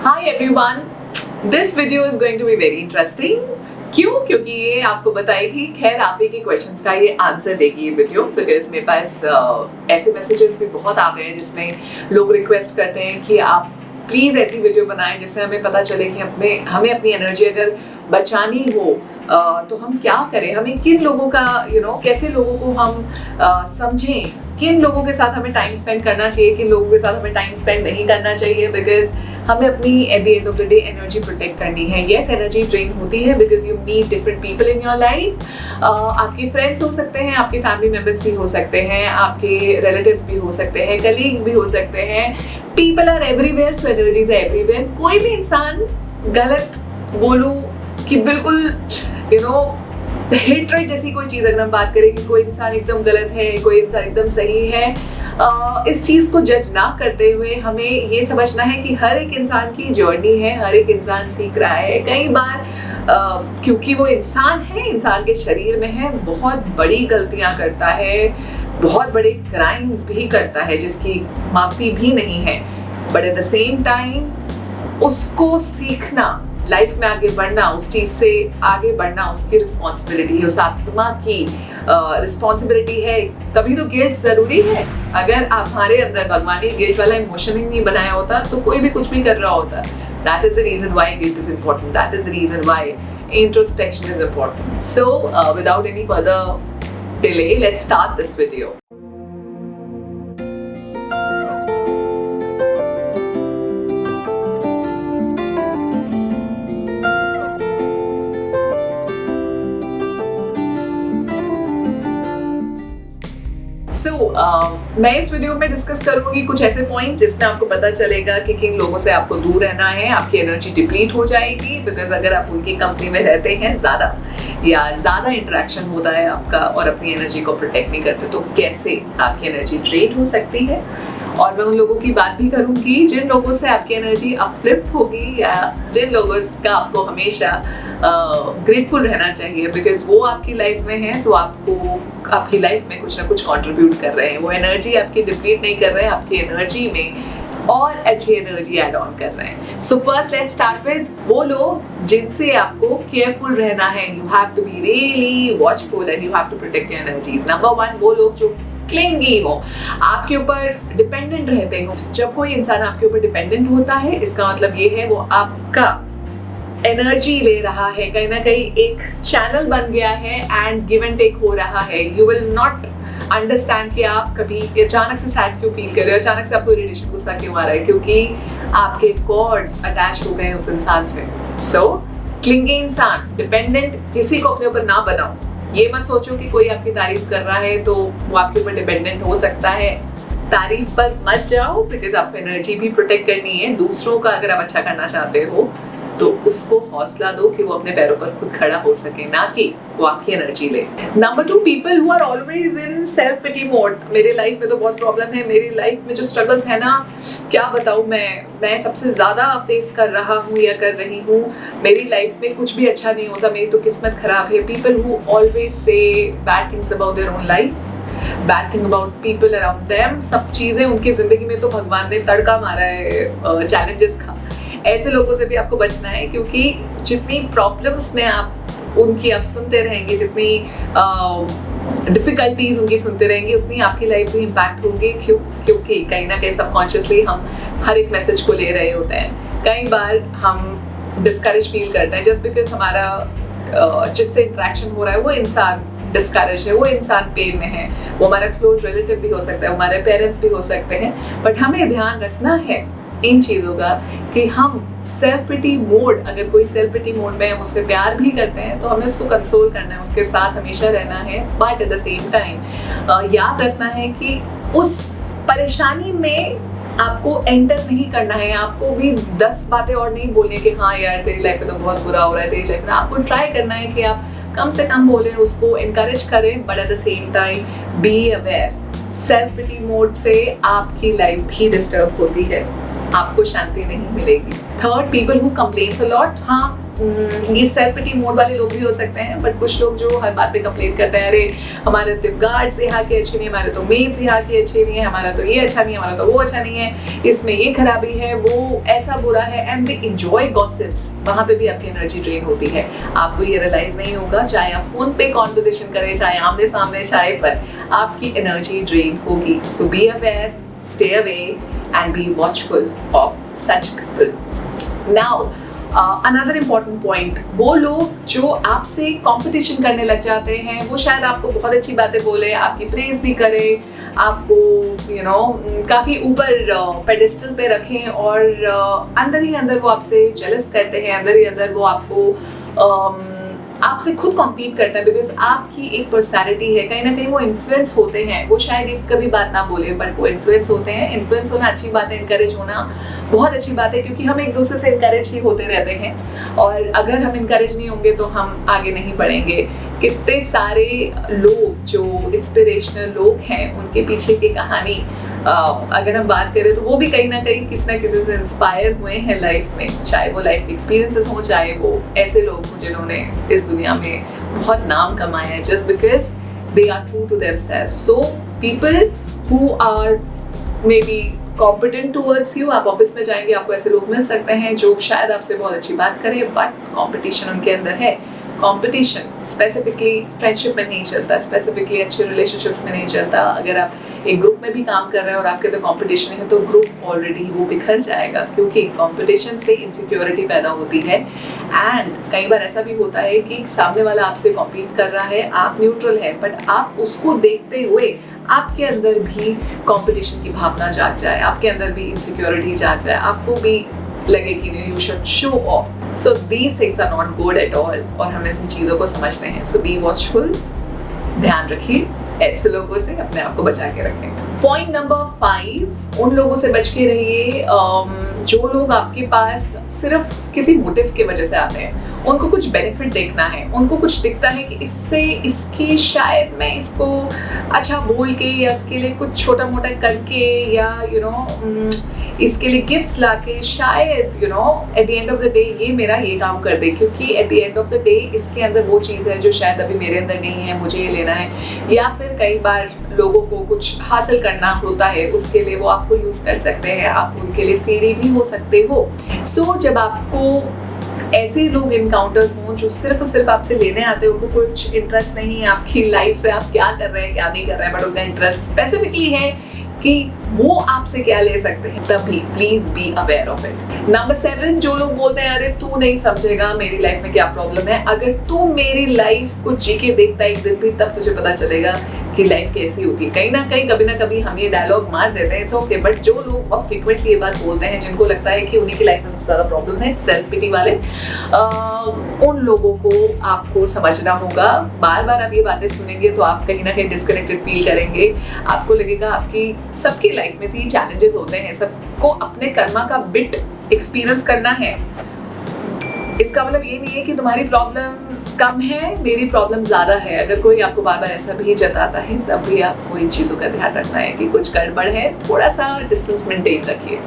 Hi everyone, this video is going to be very interesting. क्यों? क्योंकि ये आपको बताएगी, खैर आप ही के क्वेश्चंस का ये आंसर देगी ये वीडियो, बिकॉज मेरे पास ऐसे मैसेजेस भी बहुत आते हैं जिसमें लोग रिक्वेस्ट करते हैं कि आप प्लीज़ ऐसी वीडियो बनाएं जिससे हमें पता चले कि हमें अपनी एनर्जी अगर बचानी हो तो हम क्या करें, हमें किन लोगों का कैसे लोगों को हम समझें, किन लोगों के साथ हमें टाइम स्पेंड करना चाहिए, किन लोगों के साथ हमें टाइम स्पेंड नहीं करना चाहिए, बिकॉज हमें अपनी at the end of the day energy protect करनी है. येस, एनर्जी ड्रेन होती है because you meet different people in your life. आपके फ्रेंड्स हो सकते हैं, आपके फैमिली मेम्बर्स भी हो सकते हैं, आपके रिलेटिव्स भी हो सकते हैं, कलीग्स भी हो सकते हैं. People are everywhere, so energies are everywhere. कोई भी इंसान गलत बोलूं कि बिल्कुल हेट्रेड जैसी कोई चीज़ अगर हम बात करें कि कोई इंसान एकदम गलत है, कोई इंसान एकदम सही है, इस चीज़ को जज ना करते हुए हमें ये समझना है कि हर एक इंसान की जर्नी है, हर एक इंसान सीख रहा है. कई बार क्योंकि वो इंसान है, इंसान के शरीर में है, बहुत बड़ी गलतियाँ करता है, बहुत बड़े क्राइम्स भी करता है जिसकी माफ़ी भी नहीं है. But at the same time उसको सीखना, लाइफ में आगे बढ़ना, उस चीज़ से आगे बढ़ना उसकी रिस्पॉन्सिबिलिटी है, उस आत्मा की रिस्पॉन्सिबिलिटी है. तभी तो गिल्ट ज़रूरी है. अगर आप हमारे अंदर भगवान ने गिल्ट वाला इमोशन ही नहीं बनाया होता तो कोई भी कुछ भी कर रहा होता. That is the reason why guilt is important. That is the reason why introspection is important. So without any further delay, let's start this video. मैं इस वीडियो में डिस्कस करूंगी कुछ ऐसे पॉइंट्स जिसमें आपको पता चलेगा कि किन लोगों से आपको दूर रहना है. आपकी एनर्जी डिप्लीट हो जाएगी बिकॉज अगर आप उनकी कंपनी में रहते हैं ज़्यादा इंटरेक्शन होता है आपका और अपनी एनर्जी को प्रोटेक्ट नहीं करते तो कैसे आपकी एनर्जी ड्रेन हो सकती है. और मैं उन लोगों की बात भी करूंगी जिन लोगों से आपकी एनर्जी अपलिफ्ट होगी या जिन लोगों का आपको हमेशा ग्रेटफुल रहना चाहिए बिकॉज वो आपकी लाइफ में है तो आपको आपकी लाइफ में कुछ ना कुछ कंट्रीब्यूट कर रहे हैं. वो एनर्जी आपकी डिप्लीट नहीं कर रहे हैं, आपकी एनर्जी में और अच्छी एनर्जी ऐड ऑन कर रहे हैं. So first let's start with वो लोग जिनसे आपको केयरफुल रहना है. You have to be really watchful and you have to protect your energies. Number 1, वो लोग जो क्लिंगी हो, आपके ऊपर डिपेंडेंट रहते हो. जब कोई इंसान आपके ऊपर डिपेंडेंट होता है इसका मतलब ये है वो आपका एनर्जी ले रहा है, कहीं ना कहीं एक चैनल बन गया है एंड गिव एंड टेक हो रहा है. यू विल नॉट अंडरस्टैंड कि आप कभी अचानक से सैड क्यों फील कर रहे हो, अचानक से आपको इरिटेशन, गुस्सा क्यों आ रहा है, क्योंकि आपके कॉर्ड्स अटैच हो गए उस इंसान से. सो क्लिंगी इंसान, डिपेंडेंट किसी को अपने ऊपर ना बनाओ. ये मत सोचो कि कोई आपकी तारीफ कर रहा है तो वो आपके ऊपर डिपेंडेंट हो सकता है. तारीफ पर मत जाओ बिकॉज आपको एनर्जी भी प्रोटेक्ट करनी है. दूसरों का अगर आप अच्छा करना चाहते हो तो उसको हौसला दो कि वो अपने पैरों पर खुद खड़ा हो सके, ना कि वो आपकी एनर्जी ले. Number 2, people who are always in self pity mode. मेरे लाइफ में तो बहुत प्रॉब्लम है. मेरी लाइफ में जो स्ट्रगल्स है ना, क्या बताऊँ, मैं सबसे ज़्यादा फेस कर रहा हूँ या कर रही हूँ. मेरी लाइफ में कुछ भी अच्छा नहीं होता, मेरी तो किस्मत खराब है. People who always say bad things about their own life, bad thing about people around them. सब चीज़ें उनकी ज़िंदगी में तो भगवान ने तड़का मारा है चैलेंजेस का. ऐसे लोगों से भी आपको बचना है क्योंकि जितनी प्रॉब्लम्स में आप सुनते रहेंगे, जितनी डिफ़िकल्टीज उनकी सुनते रहेंगे, उतनी आपकी लाइफ भी इम्पैक्ट होगी. क्योंकि कहीं ना कहीं सबकॉन्शियसली हम हर एक मैसेज को ले रहे होते हैं. कई बार हम डिस्करेज फील करते हैं जस्ट बिकॉज हमारा जिससे इंटरेक्शन हो रहा है वो इंसान डिस्करेज है, वो इंसान पेन में है. वो हमारा क्लोज रिलेटिव भी हो सकता है, हमारे पेरेंट्स भी हो सकते हैं. बट हमें ध्यान रखना है इन चीज़ों का कि हम सेल्फ पिटी मोड, अगर कोई सेल्फ पिटी मोड में हम उससे प्यार भी करते हैं तो हमें उसको कंसोल करना है, उसके साथ हमेशा रहना है. But at the same time याद रखना है कि उस परेशानी में आपको एंटर नहीं करना है. आपको भी 10 बातें और नहीं बोलनी कि हाँ यार तेरी लाइफ में तो बहुत बुरा हो रहा है, तेरी लाइफ में. आपको ट्राई करना है कि आप कम से कम बोलें, उसको इनकरेज करें, but at the same time be aware. Self pity mode से आपकी लाइफ भी डिस्टर्ब होती है, आपको शांति नहीं मिलेगी. Third, people who complains a lot. हाँ, ये सेल्फ पिटी मोड वाले लोग भी हो सकते हैं, बट कुछ लोग जो हर बात पे कंप्लेन करते हैं, अरे हमारे तो गार्ड्स यहाँ के अच्छे नहीं, हमारे तो मेड्स यहाँ के अच्छे नहीं है, हमारा तो ये अच्छा नहीं है, हमारा तो वो अच्छा नहीं है, इसमें ये खराबी है, वो ऐसा बुरा है, एंड दे एंजॉय गॉसिप्स। वहाँ पे भी आपकी एनर्जी ड्रेन होती है। आपको ये रियलाइज नहीं होगा, चाहे आप फोन पे कॉन्वर्सेशन करें, चाहे आमने सामने चाहे पर, आपकी एनर्जी ड्रेन होगी। So be aware, stay away and be watchful of such people. Now, another important point, वो लोग जो आपसे कंपटीशन करने लग जाते हैं, वो शायद आपको बहुत अच्छी बातें बोले, आपकी प्रेज भी करें, आपको काफ़ी ऊपर पेडिस्टल पे रखें, और अंदर ही अंदर वो आपसे जेलस करते हैं, अंदर ही अंदर वो आपसे खुद कॉम्पीट करता है, बिकॉज आपकी एक पर्सनैलिटी है, कहीं ना कहीं वो इन्फ्लुएंस होते हैं। वो शायद एक कभी बात ना बोले, बट वो इन्फ्लुएंस होते हैं। इन्फ्लुएंस होना अच्छी बात है, इनकरेज होना बहुत अच्छी बात है, क्योंकि हम एक दूसरे से इनकरेज ही होते रहते हैं, और अगर हम इनकरेज नहीं होंगे तो हम आगे नहीं बढ़ेंगे। कितने सारे लोग जो इंस्पिरेशनल लोग हैं, उनके पीछे की कहानी अगर हम बात करें तो वो भी कहीं ना कहीं किसी ना किसी से इंस्पायर हुए हैं लाइफ में, चाहे वो लाइफ एक्सपीरियंसेस हों, चाहे वो ऐसे लोग हों जिन्होंने इस दुनिया में बहुत नाम कमाया है, just because they are true to themselves. So people who are may be competent towards you, आप ऑफिस में जाएंगे, आपको ऐसे लोग मिल सकते हैं जो शायद आपसे बहुत अच्छी बात करें, बट कॉम्पिटिशन उनके अंदर है। कंपटीशन स्पेसिफिकली फ्रेंडशिप में नहीं चलता, स्पेसिफिकली अच्छे रिलेशनशिप्स में नहीं चलता। अगर आप एक ग्रुप में भी काम कर रहे हैं और आपके तो कंपटीशन है, तो ग्रुप ऑलरेडी वो बिखर जाएगा, क्योंकि कंपटीशन से इनसिक्योरिटी पैदा होती है। एंड कई बार ऐसा भी होता है कि सामने वाला आपसे कॉम्पीट कर रहा है, आप न्यूट्रल है, बट आप उसको देखते हुए आपके अंदर भी कंपटीशन की भावना जाग जाए, आपके अंदर भी इनसिक्योरिटी जाग जाए, आपको भी लगे कि you should show off. So these things are not good at all, और हमें इन चीज़ों को समझते हैं। सो बी वॉचफुल, ध्यान रखिए, ऐसे लोगों से अपने आप को बचा के रखें। पॉइंट नंबर 5, उन लोगों से बच के रहिए जो लोग आपके पास सिर्फ किसी मोटिव की वजह से आते हैं। उनको कुछ बेनिफिट देखना है, उनको कुछ दिखता है कि इसके शायद मैं इसको अच्छा बोल के, या इसके लिए कुछ छोटा मोटा करके, या इसके लिए गिफ्ट्स लाके शायद eight the end of the day ये मेरा ये काम कर दे, क्योंकि eight the end of the day इसके अंदर वो चीज़ है जो शायद अभी मेरे अंदर नहीं है, मुझे ये लेना है। या फिर कई बार लोगों को कुछ हासिल करना होता है, उसके लिए वो आपको यूज़ कर सकते हैं, आप उनके लिए सीढ़ी भी हो सकते हो। सो जब आपको ऐसे लोग इनकाउंटर हों जो सिर्फ और सिर्फ आपसे लेने आते हैं, उनको कुछ इंटरेस्ट नहीं है आपकी लाइफ से, आप क्या कर रहे हैं क्या नहीं कर रहे हैं, बट उनका इंटरेस्ट स्पेसिफिकली है कि वो आपसे क्या ले सकते हैं, तभी please be aware of it. Number 7, जो लोग बोलते हैं अरे तू नहीं समझेगा मेरी लाइफ में क्या प्रॉब्लम है, अगर तू मेरी लाइफ को जी के देखता एक दिन भी, तब तुझे पता चलेगा कि लाइफ कैसी होती है। कहीं ना कहीं कभी ना कभी हम ये डायलॉग मार देते हैं, इट्स ओके, बट जो लोग बहुत फ्रीक्वेंटली ये बात बोलते हैं, जिनको लगता है कि उन्हीं की लाइफ में सबसे ज़्यादा प्रॉब्लम है, सेल्फ पिटी वाले, उन लोगों को आपको समझना होगा। बार बार आप ये बातें सुनेंगे तो आप कहीं ना कहीं डिस्कनेक्टेड फील करेंगे, आपको लगेगा आपकी सबकी लाइफ में से ये चैलेंजेस होते हैं, सबको अपने कर्मा का बिट एक्सपीरियंस करना है। इसका मतलब ये नहीं है कि तुम्हारी प्रॉब्लम कम है, मेरी प्रॉब्लम ज़्यादा है। अगर कोई आपको बार बार ऐसा भी जताता है, तब भी आपको इन चीज़ों का ध्यान रखना है कि कुछ गड़बड़ है, थोड़ा सा डिस्टेंस मेंटेन रखिए।